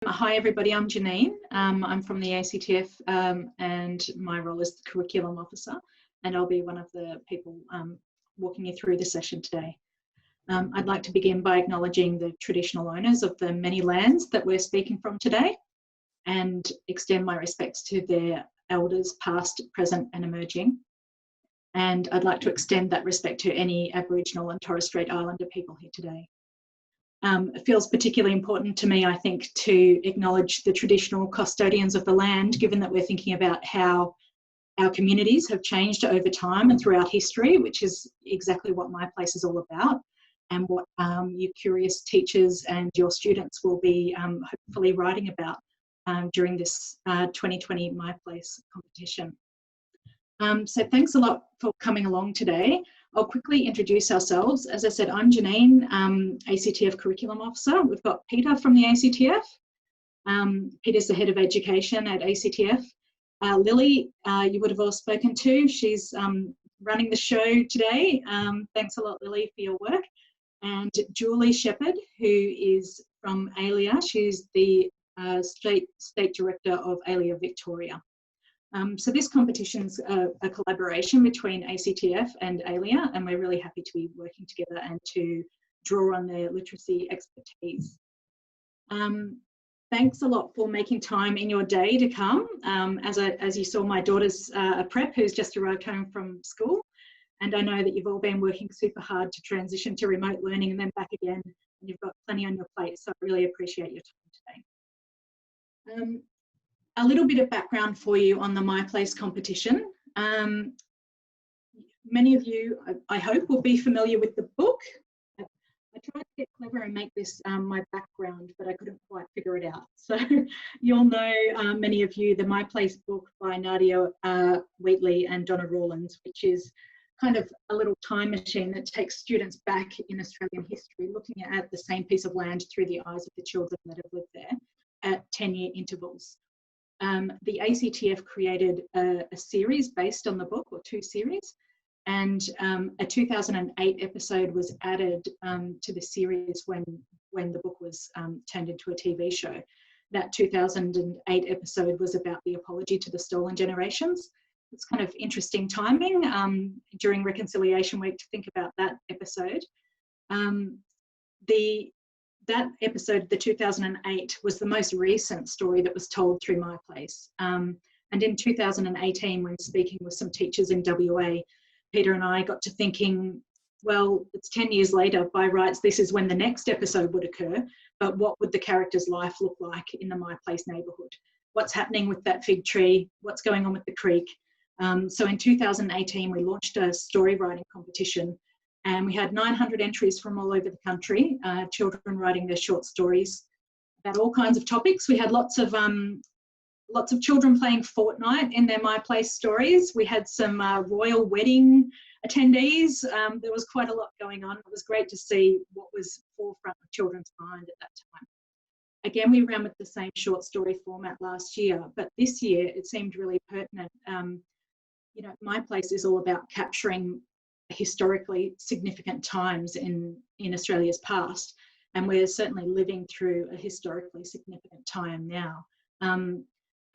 Hi everybody, I'm Janine. I'm from the ACTF and my role is the Curriculum Officer, and I'll be one of the people walking you through the session today. I'd like to begin by acknowledging the traditional owners of the many lands that we're speaking from today and extend my respects to their elders past, present and emerging. And I'd like to extend that respect to any Aboriginal and Torres Strait Islander people here today. It feels particularly important to me, I think, to acknowledge the traditional custodians of the land, given that we're thinking about how our communities have changed over time and throughout history, which is exactly what My Place is all about, and what you curious teachers and your students will be hopefully writing about during this 2020 My Place competition. So thanks a lot for coming along today. I'll quickly introduce ourselves. As I said, I'm Janine, ACTF Curriculum Officer. We've got Peter from the ACTF. Peter's the Head of Education at ACTF. Lily, you would have all spoken to. She's running the show today. Thanks a lot, Lily, for your work. And Julie Shepherd, who is from ALEA. She's the State Director of ALEA Victoria. So this competition's a collaboration between ACTF and ALEA, and we're really happy to be working together and to draw on their literacy expertise. Thanks a lot for making time in your day to come. As you saw, my daughter's a prep who's just arrived home from school, and I know that you've all been working super hard to transition to remote learning and then back again, and you've got plenty on your plate, so I really appreciate your time today. A little bit of background for you on the My Place competition. Many of you, I hope, will be familiar with the book. I tried to get clever and make this my background, but I couldn't quite figure it out. So you'll know, many of you, the My Place book by Nadia Wheatley and Donna Rawlins, which is kind of a little time machine that takes students back in Australian history, looking at the same piece of land through the eyes of the children that have lived there at 10-year intervals. The ACTF created a series based on the book, or two series, and a 2008 episode was added to the series when the book was turned into a TV show. That 2008 episode was about the apology to the stolen generations. It's kind of interesting timing during Reconciliation Week to think about that episode. That episode, the 2008, was the most recent story that was told through My Place. And in 2018, when speaking with some teachers in WA, Peter and I got to thinking, well, it's 10 years later, by rights, this is when the next episode would occur, but what would the character's life look like in the My Place neighbourhood? What's happening with that fig tree? What's going on with the creek? So in 2018, we launched a story writing competition, and we had 900 entries from all over the country, children writing their short stories about all kinds of topics. We had lots of children playing Fortnite in their My Place stories. We had some royal wedding attendees. There was quite a lot going on. It was great to see what was forefront of children's mind at that time. Again, we ran with the same short story format last year, but this year it seemed really pertinent. You know, My Place is all about capturing historically significant times in Australia's past, and we're certainly living through a historically significant time now.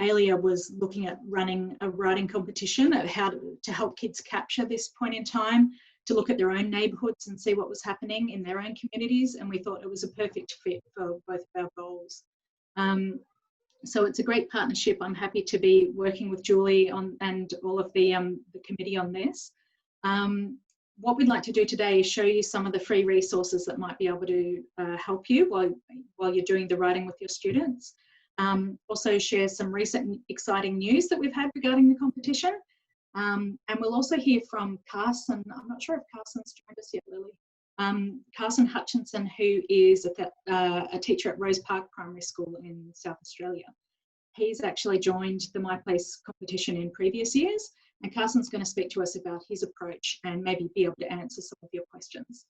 ALEA was looking at running a writing competition of how to help kids capture this point in time, to look at their own neighbourhoods and see what was happening in their own communities, and we thought it was a perfect fit for both of our goals. So it's a great partnership. I'm happy to be working with Julie and all of the committee on this. What we'd like to do today is show you some of the free resources that might be able to help you while you're doing the writing with your students. Also share some recent exciting news that we've had regarding the competition. And we'll also hear from Carson. I'm not sure if Carson's joined us yet, Lily. Carson Hutchinson, who is a teacher at Rose Park Primary School in South Australia. He's actually joined the My Place competition in previous years, and Carson's going to speak to us about his approach and maybe be able to answer some of your questions.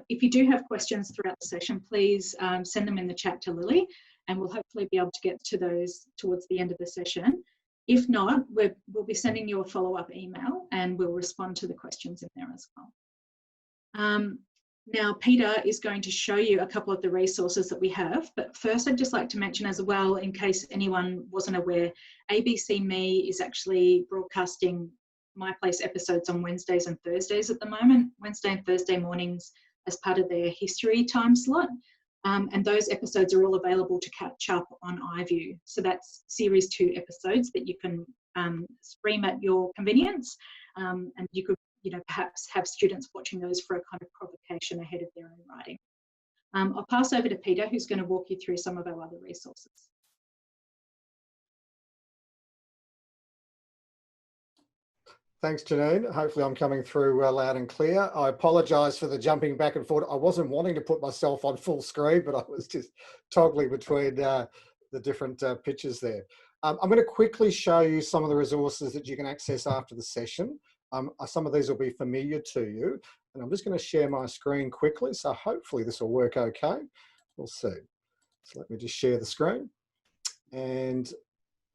If you do have questions throughout the session, please send them in the chat to Lily, and we'll hopefully be able to get to those towards the end of the session. If not, we'll be sending you a follow-up email and we'll respond to the questions in there as well. Now, Peter is going to show you a couple of the resources that we have, but first I'd just like to mention as well, in case anyone wasn't aware, ABC Me is actually broadcasting My Place episodes on Wednesdays and Thursdays at the moment, Wednesday and Thursday mornings as part of their history time slot. And those episodes are all available to catch up on iView. So that's series 2 episodes that you can stream at your convenience, and you could perhaps have students watching those for a kind of provocation ahead of their own writing. I'll pass over to Peter, who's going to walk you through some of our other resources. Thanks, Janine. Hopefully I'm coming through loud and clear. I apologise for the jumping back and forth. I wasn't wanting to put myself on full screen, but I was just toggling between the different pictures there. I'm going to quickly show you some of the resources that you can access after the session. Some of these will be familiar to you, and I'm just going to share my screen quickly, so hopefully this will work okay. We'll see. So let me just share the screen, and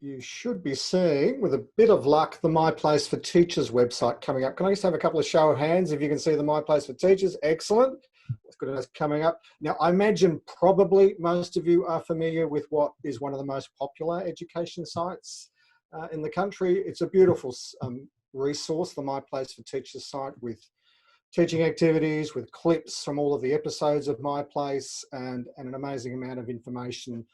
you should be seeing, with a bit of luck, the My Place for Teachers website coming up. Can I just have a couple of show of hands if you can see the My Place for Teachers? Excellent. That's good enough coming up. Now, I imagine probably most of you are familiar with what is one of the most popular education sites in the country. It's a beautiful resource, the My Place for Teachers site, with teaching activities, with clips from all of the episodes of My Place, and an amazing amount of information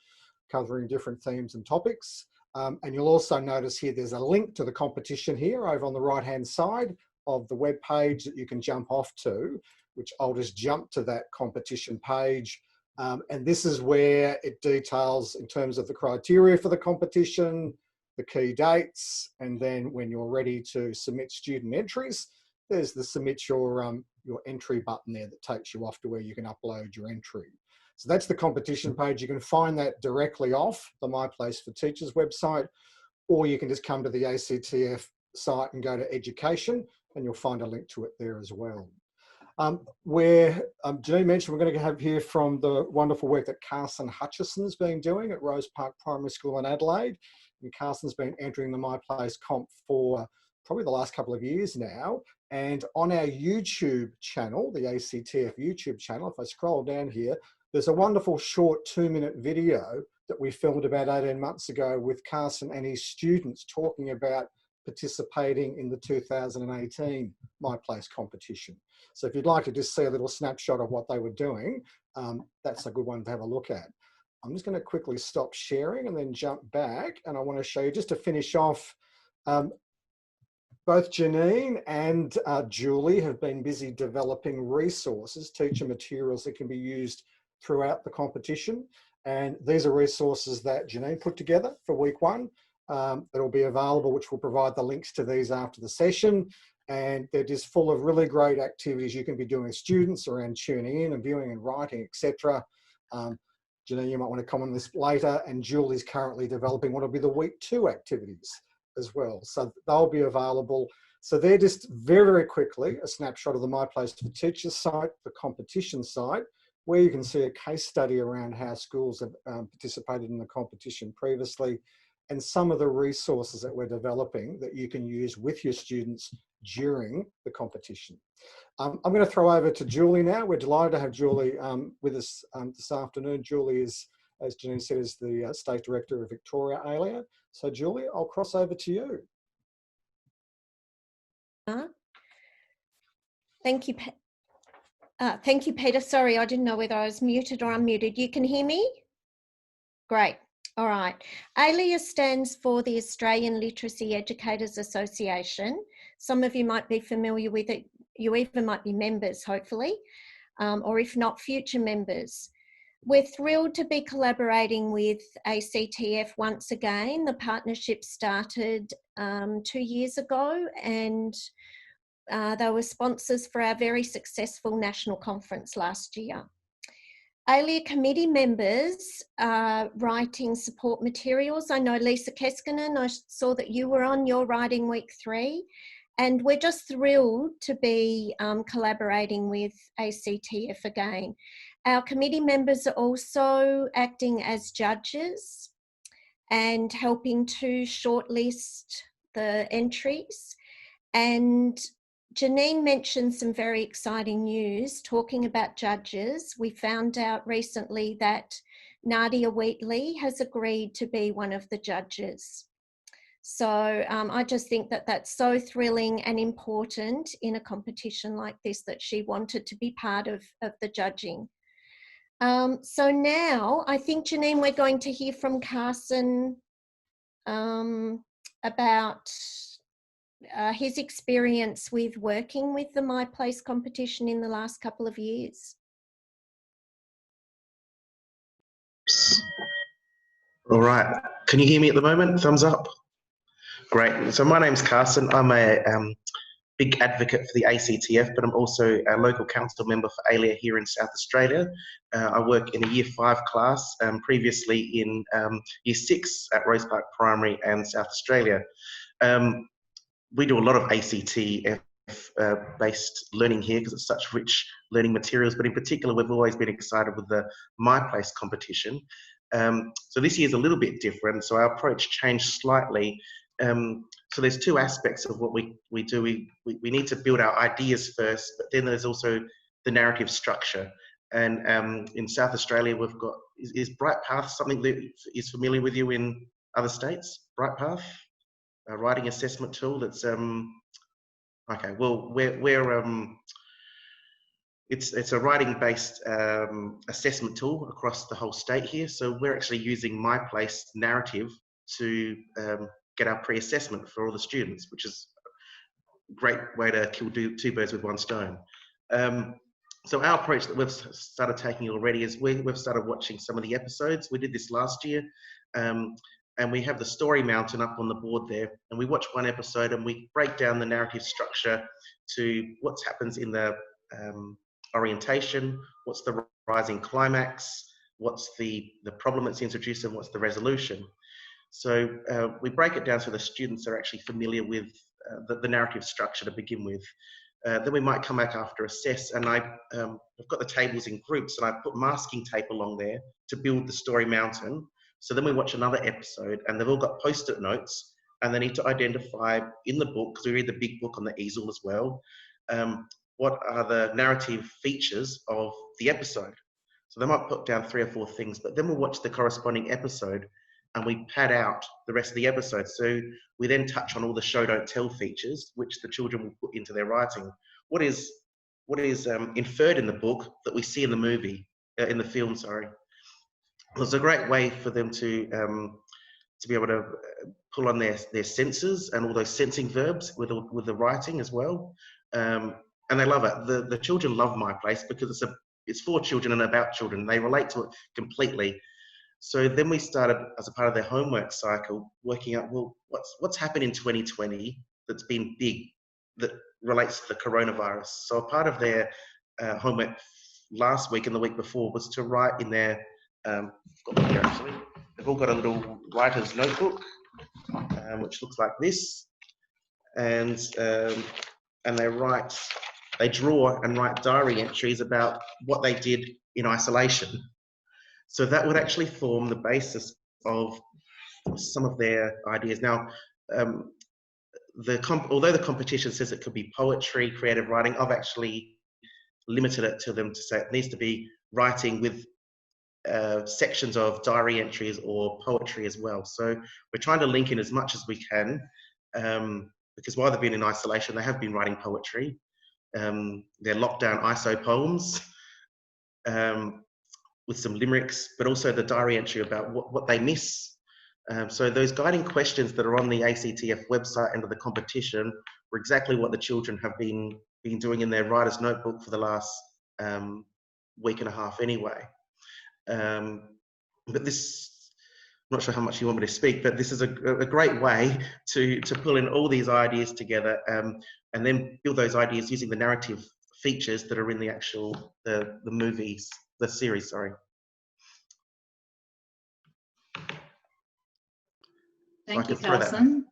covering different themes and topics. And you'll also notice here there's a link to the competition here over on the right hand side of the web page that you can jump off to, which I'll just jump to that competition page. And this is where it details in terms of the criteria for the competition, the key dates, and then when you're ready to submit student entries, there's the submit your entry button there that takes you off to where you can upload your entry. So that's the competition page. You can find that directly off the My Place for Teachers website, or you can just come to the ACTF site and go to education, and you'll find a link to it there as well. Where Janine mentioned, we're going to have here from the wonderful work that Carson Hutchison's been doing at Rose Park Primary School in Adelaide. And Carson's been entering the My Place comp for probably the last couple of years now. And on our YouTube channel, the ACTF YouTube channel, if I scroll down here, there's a wonderful short 2-minute video that we filmed about 18 months ago with Carson and his students talking about participating in the 2018 My Place competition. So if you'd like to just see a little snapshot of what they were doing, that's a good one to have a look at. I'm just going to quickly stop sharing and then jump back, and I want to show you, just to finish off, both Janine and Julie have been busy developing resources, teacher materials that can be used throughout the competition. And these are resources that Janine put together for week 1 that will be available, which will provide the links to these after the session. And they're just full of really great activities you can be doing with students around tuning in and viewing and writing, etc. Janine, you might want to comment on this later, and Julie's currently developing what will be the week 2 activities as well. So they'll be available. So they're just very, very quickly a snapshot of the My Place for Teachers site, the competition site, where you can see a case study around how schools have participated in the competition previously, and some of the resources that we're developing that you can use with your students during the competition. I'm going to throw over to Julie now. We're delighted to have Julie with us this afternoon. Julie is, as Janine said, is the State Director of Victoria ALEA. So Julie, I'll cross over to you. Thank you. Thank you, Peter. Sorry, I didn't know whether I was muted or unmuted. You can hear me? Great. All right. ALEA stands for the Australian Literacy Educators Association. Some of you might be familiar with it. You even might be members, hopefully, or if not, future members. We're thrilled to be collaborating with ACTF once again. The partnership started 2 years ago, and they were sponsors for our very successful national conference last year. ALEA committee members are writing support materials. I know Lisa Keskinen, I saw that you were on, you're writing week 3. And we're just thrilled to be collaborating with ACTF again. Our committee members are also acting as judges and helping to shortlist the entries. And Janine mentioned some very exciting news talking about judges. We found out recently that Nadia Wheatley has agreed to be one of the judges. So I just think that that's so thrilling and important in a competition like this, that she wanted to be part of the judging. So now I think, Janine, we're going to hear from Carson about his experience with working with the My Place competition in the last couple of years. All right. Can you hear me at the moment? Thumbs up. Great. So my name's Carson. I'm a big advocate for the ACTF, but I'm also a local council member for ALEA here in South Australia. I work in a Year 5 class, previously in Year 6 at Rosepark Primary and South Australia. We do a lot of ACTF based learning here because it's such rich learning materials, but in particular we've always been excited with the My Place competition. So this year's a little bit different, so our approach changed slightly. So there's two aspects of what we do. We need to build our ideas first, but then there's also the narrative structure. And in South Australia, we've got, is Brightpath something that is familiar with you in other states? Brightpath, a writing assessment tool that's, okay, well, it's a writing-based assessment tool across the whole state here. So we're actually using My Place narrative to get our pre-assessment for all the students, which is a great way to kill two birds with one stone. So our approach that we've started taking already is we've started watching some of the episodes. We did this last year, and we have the story mountain up on the board there, and we watch one episode and we break down the narrative structure to what happens in the orientation, what's the rising climax, what's the problem that's introduced, and what's the resolution. So we break it down so the students are actually familiar with the narrative structure to begin with. Then we might come back after assess, and I've got the tables in groups, and I put masking tape along there to build the story mountain. So then we watch another episode, and they've all got post-it notes, and they need to identify in the book, because we read the big book on the easel as well, what are the narrative features of the episode. So they might put down 3 or 4 things, but then we'll watch the corresponding episode and we pad out the rest of the episode. So we then touch on all the show don't tell features, which the children will put into their writing. What is inferred in the book that we see in the movie, in the film, sorry. It's a great way for them to be able to pull on their senses and all those sensing verbs with the writing as well. And they love it. The children love My Place because it's for children and about children. They relate to it completely. So then we started, as a part of their homework cycle, working out, well, what's happened in 2020 that's been big, that relates to the coronavirus. So a part of their homework last week and the week before was to write in their, got one here actually, they've all got a little writer's notebook, which looks like this. And they draw and write diary entries about what they did in isolation. So that would actually form the basis of some of their ideas. Now, although the competition says it could be poetry, creative writing, I've actually limited it to them to say it needs to be writing with sections of diary entries or poetry as well. So we're trying to link in as much as we can, because while they've been in isolation, they have been writing poetry. Their lockdown ISO poems, with some limericks, but also the diary entry about what they miss. So those guiding questions that are on the ACTF website and of the competition were exactly what the children have been doing in their writer's notebook for the last week and a half anyway. But this, I'm not sure how much you want me to speak, but this is a great way to pull in all these ideas together and then build those ideas using the narrative features that are in the actual, the movies, the series, sorry. Thank you, Carson.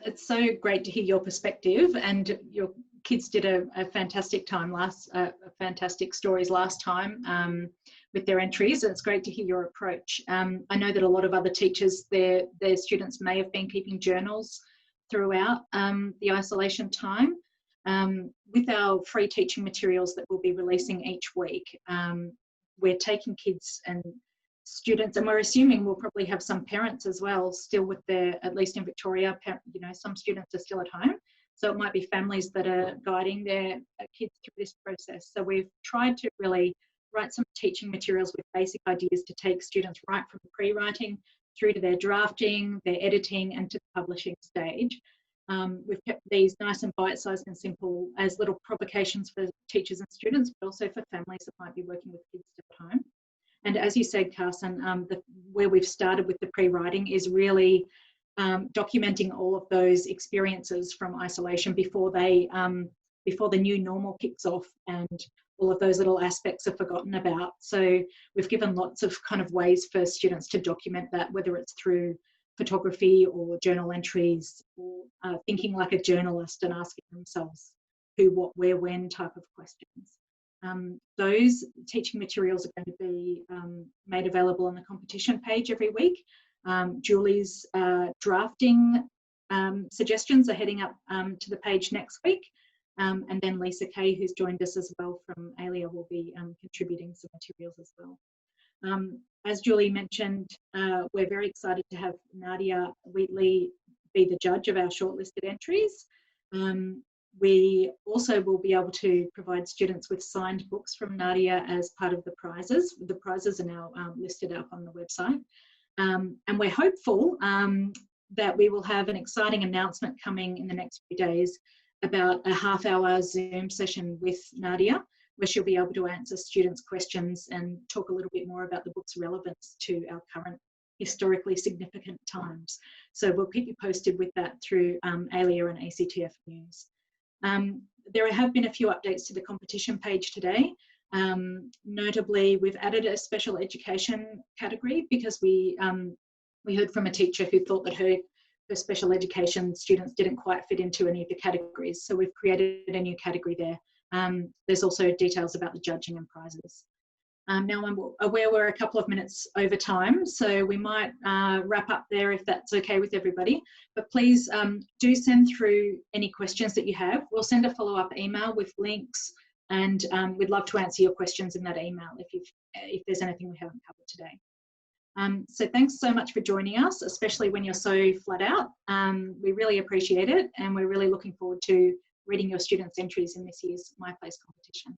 It's so great to hear your perspective, and your kids did a fantastic time fantastic stories last time with their entries. It's great to hear your approach. I know that a lot of other teachers, their students may have been keeping journals throughout the isolation time. With our free teaching materials that we'll be releasing each week, we're taking kids and students, and we're assuming we'll probably have some parents as well still with their, at least in Victoria, you know, some students are still at home. So it might be families that are guiding their kids through this process. So we've tried to really write some teaching materials with basic ideas to take students right from the pre-writing through to their drafting, their editing, and to the publishing stage. We've kept these nice and bite-sized and simple as little provocations for teachers and students, but also for families that might be working with kids at home. And as you said, Carson, where we've started with the pre-writing is really documenting all of those experiences from isolation before the new normal kicks off and all of those little aspects are forgotten about. So we've given lots of kind of ways for students to document that, whether it's through photography or journal entries, or thinking like a journalist and asking themselves who, what, where, when type of questions. Those teaching materials are going to be made available on the competition page every week. Julie's drafting suggestions are heading up to the page next week. And then Lisa Kay, who's joined us as well from ALEA, will be contributing some materials as well. As Julie mentioned, we're very excited to have Nadia Wheatley be the judge of our shortlisted entries. We also will be able to provide students with signed books from Nadia as part of the prizes. The prizes are now listed up on the website. And we're hopeful that we will have an exciting announcement coming in the next few days about a half-hour Zoom session with Nadia, where she'll be able to answer students' questions and talk a little bit more about the book's relevance to our current historically significant times. So we'll keep you posted with that through ALEA and ACTF News. There have been a few updates to the competition page today. Notably, we've added a special education category because we heard from a teacher who thought that her special education students didn't quite fit into any of the categories. So we've created a new category there. There's also details about the judging and prizes. Now I'm aware we're a couple of minutes over time, so we might wrap up there if that's okay with everybody. But please do send through any questions that you have. We'll send a follow-up email with links, and we'd love to answer your questions in that email if there's anything we haven't covered today. So thanks so much for joining us, especially when you're so flat out. We really appreciate it, and we're really looking forward to reading your students' entries in this year's My Place competition.